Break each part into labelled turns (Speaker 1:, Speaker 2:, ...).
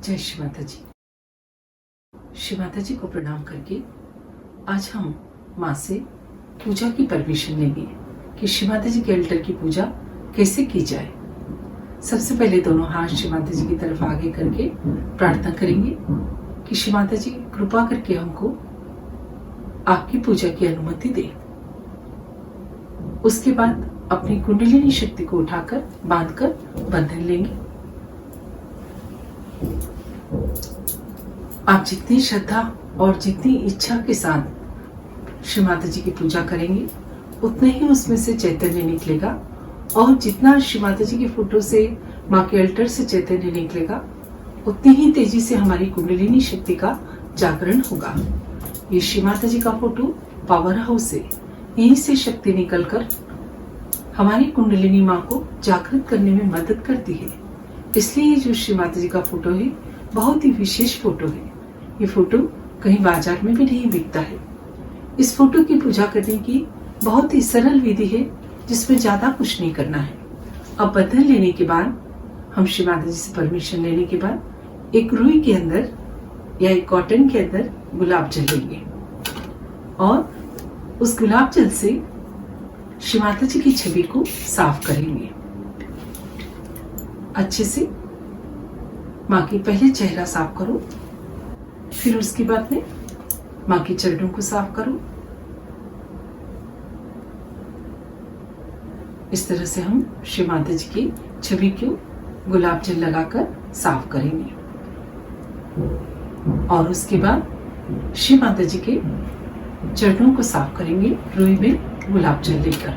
Speaker 1: जय श्री माता जी। श्री माता जी को प्रणाम करके आज हम माँ से पूजा की परमिशन लेंगे कि श्री माता जी के अल्टर की पूजा कैसे की जाए। सबसे पहले दोनों हाथ श्री माता जी की तरफ आगे करके प्रार्थना करेंगे कि श्री माता जी कृपा करके हमको आपकी पूजा की अनुमति दे। उसके बाद अपनी कुंडलिनी शक्ति को उठाकर बांधकर बंधन लेंगे। आप जितनी श्रद्धा और जितनी इच्छा के साथ श्री माता जी की पूजा करेंगे उतने ही उसमें से चैतन्य निकलेगा, और जितना श्री माता जी के फोटो से, माँ के अल्टर से चैतन्य निकलेगा उतनी ही तेजी से हमारी कुंडलिनी शक्ति का जागरण होगा। ये श्री माता जी का फोटो पावर हाउस है, यहीं से शक्ति निकलकर हमारी कुंडलिनी माँ को जागृत करने में मदद करती है। इसलिए जो श्री माता जी का फोटो है बहुत ही विशेष फोटो है। ये फोटो कहीं बाजार में भी नहीं बिकता है। इस फोटो की पूजा करने की बहुत ही सरल विधि है जिसमें ज्यादा कुछ नहीं करना है। अब बंधन लेने के बाद हम श्री माता जी से परमिशन लेने के बाद एक रुई के अंदर या एक कॉटन के अंदर गुलाब जल लेंगे और उस गुलाब जल से श्री माता जी की छवि को साफ करेंगे। अच्छे से माँ की पहले चेहरा साफ करो, फिर उसके बाद में माँ के चरणों को साफ करो। इस तरह से हम श्री माता जी की छवि को गुलाब जल लगाकर साफ करेंगे और उसके बाद श्री माता जी के चरणों को साफ करेंगे रुई में गुलाब जल लेकर।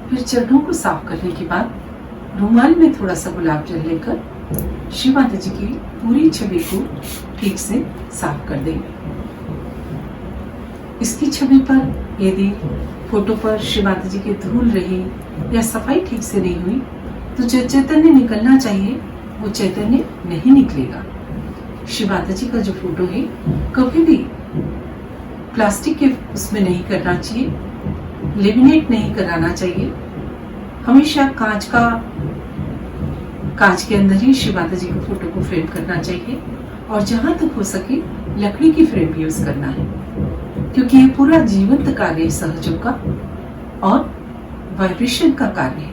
Speaker 1: फिर चरणों को साफ करने के बाद रुमाल में थोड़ा सा गुलाब जल लेकर श्री माता जी की पूरी छवि को ठीक से साफ कर देंगे। इसकी छवि पर यदि फोटो पर श्री माता जी की धूल रही या सफाई ठीक से नहीं हुई तो जो चैतन्य निकलना चाहिए वो चैतन्य नहीं निकलेगा। श्री माता जी का जो फोटो है कभी भी प्लास्टिक के उसमें नहीं करना चाहिए, लेमिनेट नहीं कराना चाहिए। हमेशा कांच के अंदर ही श्री माता जी के फोटो को फ्रेम करना चाहिए और जहां तक हो सके लकड़ी की फ्रेम यूज करना है, क्योंकि ये पूरा जीवंत कार्य है, सहयोग का और वाइब्रेशन का कार्य है।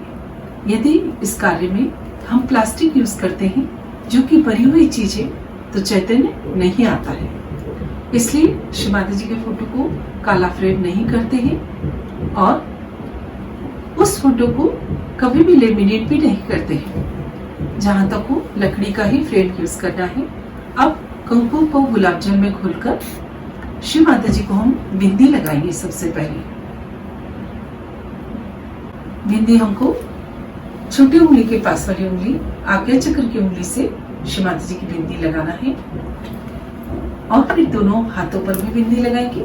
Speaker 1: यदि इस कार्य में हम प्लास्टिक यूज करते हैं जो कि भरी हुई चीज है तो चैतन्य नहीं आता है। इसलिए श्री माता जी के फोटो को काला फ्रेम नहीं करते हैं और उस फोटो को कभी भी लेमिनेट भी नहीं करते हैं। जहां तक हो लकड़ी का ही फ्रेम यूज करना है। अब कुमकुम को गुलाब जल में घोलकर श्री माता जी को हम बिंदी लगाएंगे। सबसे पहले बिंदी हमको छोटी उंगली के पास वाली उंगली, आज्ञा चक्र की उंगली से श्री माता जी की बिंदी लगाना है और फिर दोनों हाथों पर भी बिंदी लगाएंगे।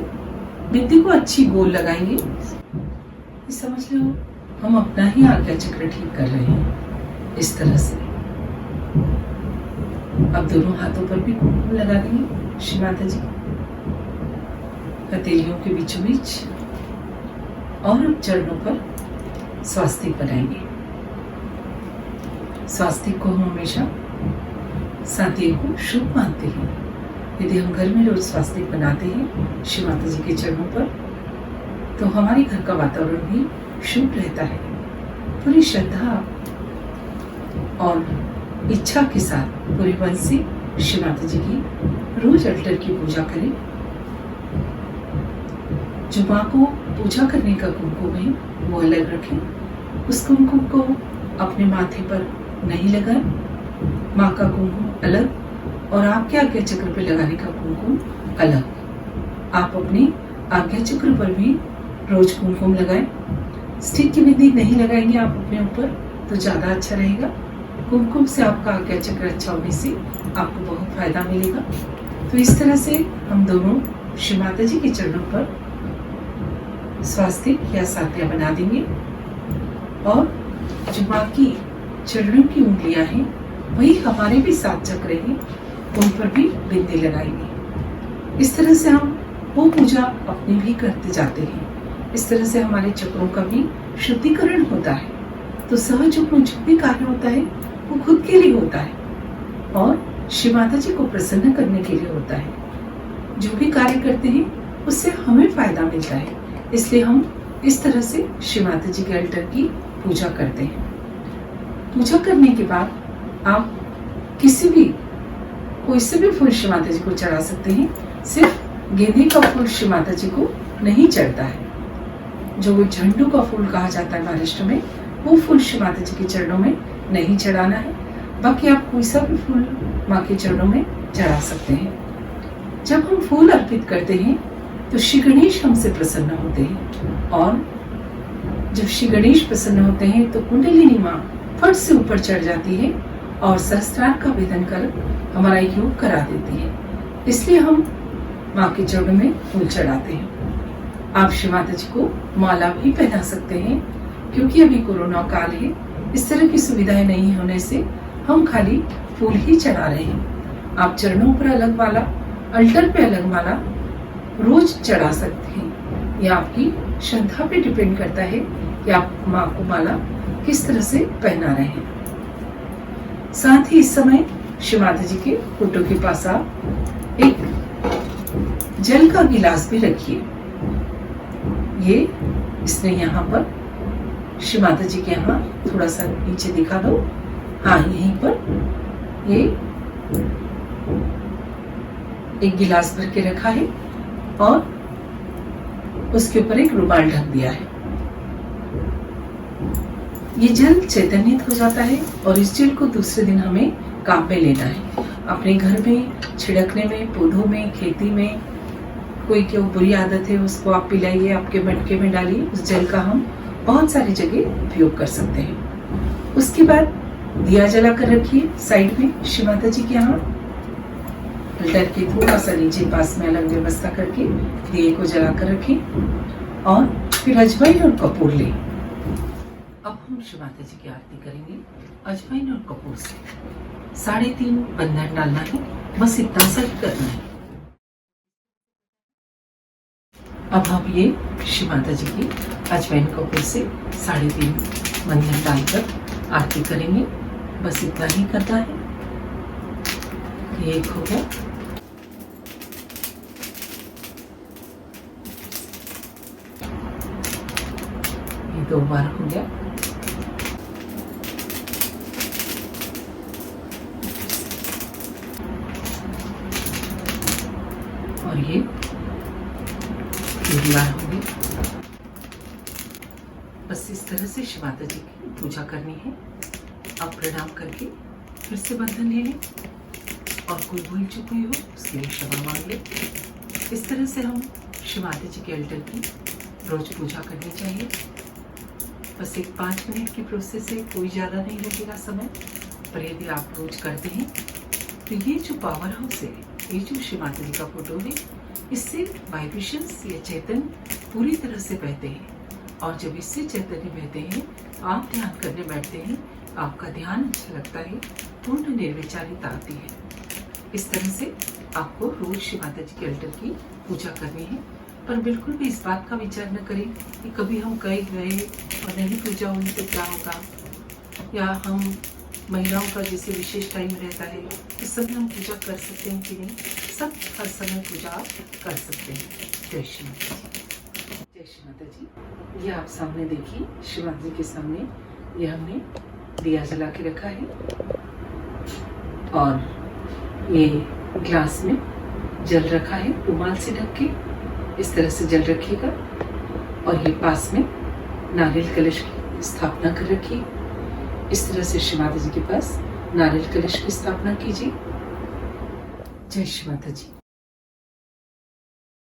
Speaker 1: बिंदी को अच्छी गोल लगाएंगे। समझ लो हम अपना ही आज्ञा चक्र ठीक कर रहे हैं। इस तरह से अब दोनों हाथों पर भी कुमकुम लगा देंगे श्री माता जी हथेलियों के बीचों बीच और चरणों पर स्वास्तिक बनाएंगे। स्वास्तिक को हम हमेशा शांति को शुभ मानते हैं। यदि हम घर में रोज स्वास्तिक बनाते हैं श्री माता जी के चरणों पर तो हमारे घर का वातावरण भी शुभ रहता है। पूरी श्रद्धा और इच्छा के साथ पूरे मन से श्री माता जी की रोज अल्टर की पूजा करें। जो माँ को पूजा करने का कुमकुम है वो अलग रखें। उस कुमकुम को अपने माथे पर नहीं लगाएं। माँ का कुमकुम अलग और आपके आज्ञा चक्र पर लगाने का कुमकुम अलग। आप अपनी आज्ञा चक्र पर भी रोज कुमकुम लगाएं। स्टिक की बिंदी नहीं लगाएंगे आप अपने ऊपर तो ज्यादा अच्छा रहेगा। कुमकुम से आपका आज्ञा चक्र अच्छा होने से आपको बहुत फायदा मिलेगा। तो इस तरह से हम दोनों श्री माता जी के चरणों पर स्वास्तिक या सातिया बना देंगे और जो बाकी चरणों की उंगलियां हैं वही हमारे भी 7 चक्र हैं उन पर भी बिंदी लगाएंगे। इस तरह से हम वो पूजा अपनी भी करते जाते हैं। इस तरह से हमारे चक्रों का भी शुद्धिकरण होता है तो सहज उपज जो भी कार्य होता है वो खुद के लिए होता है और श्री माता जी को प्रसन्न करने के लिए होता है। जो भी कार्य करते हैं उससे हमें फायदा मिलता है, इसलिए हम इस तरह से श्री माता जी के अल्टर की पूजा करते हैं। पूजा करने के बाद आप कोई से भी फूल श्री माता जी को चढ़ा सकते हैं। सिर्फ गेंदे का फूल श्री माता जी को नहीं चढ़ता है। जो वो झंडू का फूल कहा जाता है महाराष्ट्र में, वो फूल श्री माता जी के चरणों में नहीं चढ़ाना है। बाकी आप कोई सा भी फूल माँ के चरणों में चढ़ा सकते हैं। जब हम फूल अर्पित करते हैं तो श्री गणेश हमसे प्रसन्न होते हैं और जब श्री गणेश प्रसन्न होते हैं तो कुंडलिनी माँ फट से ऊपर चढ़ जाती है और सहस्त्रार का वेदन कर हमारा योग करा देती है। इसलिए हम माँ के चरणों में फूल चढ़ाते हैं। आप श्री माता जी को माला भी पहना सकते हैं, क्योंकि अभी कोरोना काल है, इस तरह की सुविधाएं नहीं होने से हम खाली फूल ही चढ़ा रहे हैं। आप चरणों पर अलग माला, अल्टर पे अलग माला रोज चढ़ा सकते हैं। यह आपकी श्रद्धा पे डिपेंड करता है कि आप माँ को माला किस तरह से पहना रहे हैं। साथ ही इस समय श्री माता जी के फोटो के पास आप एक जल का गिलास भी रखिए। ये इसने यहाँ पर श्री माता जी के यहाँ थोड़ा सा नीचे दिखा दो, हाँ यहीं पर ये एक गिलास भर के रखा है और उसके ऊपर एक रुमाल ढक दिया है। ये जल चैतन्यित हो जाता है और इस जल को दूसरे दिन हमें काम में लेना है। अपने घर में छिड़कने में, पौधों में, खेती में कोई क्यों बुरी आदत है उसको आप पिलाइए, आपके मटके में डालिए। उस जल का हम बहुत सारी जगह उपयोग कर सकते हैं। उसके बाद दिया जला कर रखिए साइड में श्री माता जी के यहाँ। अल्टर के थोड़ा सा नीचे पास में अलग व्यवस्था करके दिए को जला कर रखें और फिर अजवाइन और कपूर लें। अब हम श्री माता जी की आरती करेंगे अजवाइन और कपूर से। 3.5 बंधन डालना है, बस इतना सा ही करना है। अब हम ये श्री माता जी की अजवाइन कपूर से 3.5 बंधन डालकर आरती करेंगे। बस इतना ही करना है। ये एक हो गया। ये 2 बार हो गया। और ये 3 बार हो गई। बस इस तरह से श्री माता जी की पूजा करनी है। अब प्रणाम करके फिर से बंधन ले लें और कोई भूल चूक हुई हो उसके लिए क्षमा मांग लें। इस तरह से हम श्री माता जी के अल्टर की रोज पूजा करनी चाहिए। बस एक 5 मिनट की प्रोसेस है, कोई ज़्यादा नहीं लगेगा समय, पर यदि आप रोज करते हैं तो ये जो पावर हाउस है, ये जो श्री माता जी का फोटो है, इससे वाइब्रेशंस या चैतन्य पूरी तरह से बहते हैं। और जब इससे चैतन्य बहते हैं तो आप ध्यान करने बैठते हैं, आपका ध्यान अच्छा लगता है, पूर्ण निर्विचारिता आती है। इस तरह से आपको रोज श्री माता जी के अल्टर की पूजा करनी है। पर बिल्कुल भी इस बात का विचार न करें कि कभी हम कहीं गए और नहीं पूजा हुई तो क्या होगा, या हम महिलाओं का जैसे विशेष टाइम रहता है इस समय हम पूजा कर सकते हैं कि नहीं। सब हर समय पूजा आप कर सकते हैं। जय श्री माता जी। जय श्री माता जी। ये आप सामने देखिए, श्री माता जी के सामने ये हमने दिया जला के रखा है और ये ग्लास में जल रखा है, रुमाल से ढक के इस तरह से जल रखिएगा। और ये पास में नारियल कलश की स्थापना कर रखिए। इस तरह से श्री माता जी के पास नारियल कलश की स्थापना कीजिए। जय श्री माता जी।